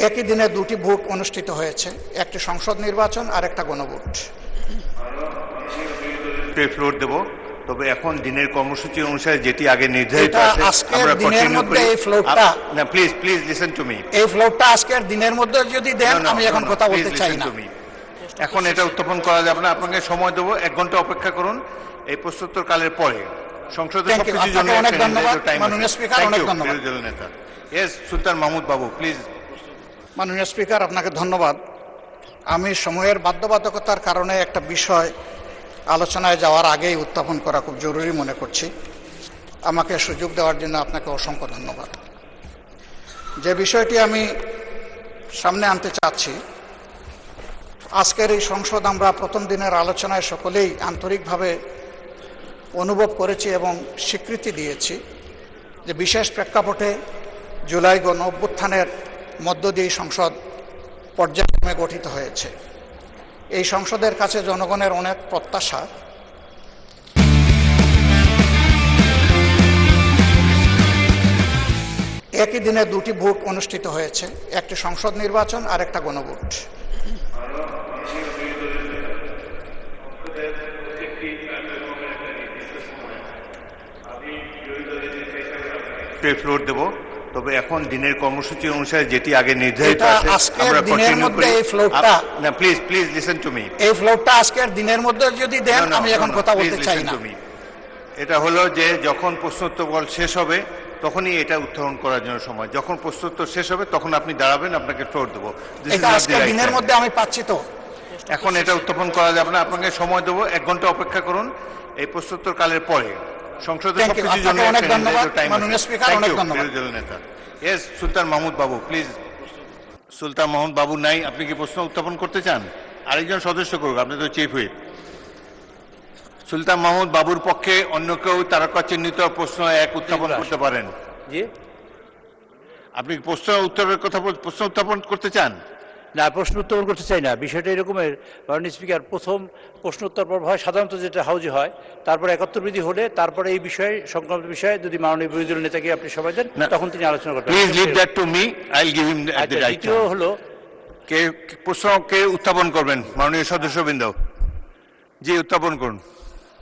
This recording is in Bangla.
একই দিনে দুটি ভোট অনুষ্ঠিত হয়েছে, একটি সংসদ নির্বাচন আর একটা গণভোট। ফ্লোর দেব, তবে এখন দিনের কর্মসূচি অনুসারে যেটি আগে নির্ধারিত আছে আজকের দিনের মধ্যে এই ফ্লোরটা, না please please listen to me, এই ফ্লোরটা আজকের দিনের মধ্যে যদি দেন আমি এখন কথা বলতে চাই না। এখন এটা উত্থাপন করা যাবে না, আপনাকে সময় দেবো 1 ঘন্টা অপেক্ষা করুন। এই প্রশ্নোত্তর কালের পরে সংসদে সবকিছুর জন্য অনেক ধন্যবাদ মাননীয় স্পিকার, অনেক ধন্যবাদ। নেতা সুলতান মাহমুদ বাবু প্লিজ। মাননীয় স্পিকার, আপনাকে ধন্যবাদ। আমি সময়ের বাধ্যবাধকতার কারণে একটা বিষয় আলোচনায় যাওয়ার আগেই উত্থাপন করা খুব জরুরি মনে করছি। আমাকে সুযোগ দেওয়ার জন্য আপনাকে অসংখ্য ধন্যবাদ। যে বিষয়টি আমি সামনে আনতে চাচ্ছি, আজকের এই সংসদ আমরা প্রথম দিনের আলোচনায় সকলেই আন্তরিকভাবে অনুভব করেছি এবং স্বীকৃতি দিয়েছি যে বিশেষ প্রেক্ষাপটে জুলাই গণ অভ্যুত্থানের মধ্য দিয়ে সংসদ পর্যায়ক্রমে গঠিত হয়েছে। এই সংসদের কাছে জনগণের অনেক প্রত্যাশা। একই দিনে দুটি ভোট অনুষ্ঠিত হয়েছে, একটি সংসদ নির্বাচন আর একটা গণভোট। ফ্লোর দেব, তবে এখন দিনের কর্মসূচি অনুসারে যেটি আগে নির্ধারিত আছে আজকের দিনের মধ্যে এই ফ্লোরটা, না please please listen to me, এই ফ্লোরটা আজকের দিনের মধ্যে যদি দেন আমি এখন কথা বলতে চাই না। এটা হলো যে যখন প্রশ্নোত্তর শেষ হবে তখনই এটা উত্থাপন করার জন্য সময়। যখন প্রশ্নোত্তর শেষ হবে তখন আপনি দাঁড়াবেন, আপনাকে ফ্লোর দেবো। এটা আজকের দিনের মধ্যে আমি পাচ্ছি তো। এখন এটা উত্থাপন করা যাবে না, আপনাকে সময় দেবো 1 ঘন্টা অপেক্ষা করুন। এই প্রশ্নোত্তর কালের পরে সংসদে সবকিছুর জন্য অনেক ধন্যবাদ মাননীয় স্পিকার, অনেক ধন্যবাদ। নেতা সুলতান মাহমুদ বাবু প্লিজ। সুলতান মাহমুদ বাবু নাই, আপনি কি প্রশ্ন উত্থাপন করতে চান? আরেকজন সদস্য করুক, আপনি তো চিফ হুইপ। সুলতান মাহমুদ বাবুর পক্ষে অন্য কেউ তারকা চিহ্নিত প্রশ্ন উত্থাপন করতে পারেন? জি, আপনি প্রশ্ন উত্থাপন করতে চান? না, প্রশ্ন উত্থাপন করতে চাই না। বিষয়টা এরকমের, মাননীয় স্পিকার, প্রথম প্রশ্ন উত্তর পর্ব হয় সাধারণত যেটা হাউজে হয়, তারপরে 71 বিধি হলে তারপরে এই বিষয়ে সংক্রান্ত বিষয়ে যদি মাননীয় বিরোধী দল নেতাকে আপনি সময় দেন তখন তিনি আলোচনা করবেন। Please leave that to me, I will give him the right. দ্বিতীয় হলো প্রশ্ন কে উত্থাপন করবেন? মাননীয় সদস্যবৃন্দ, জি উত্থাপন করুন।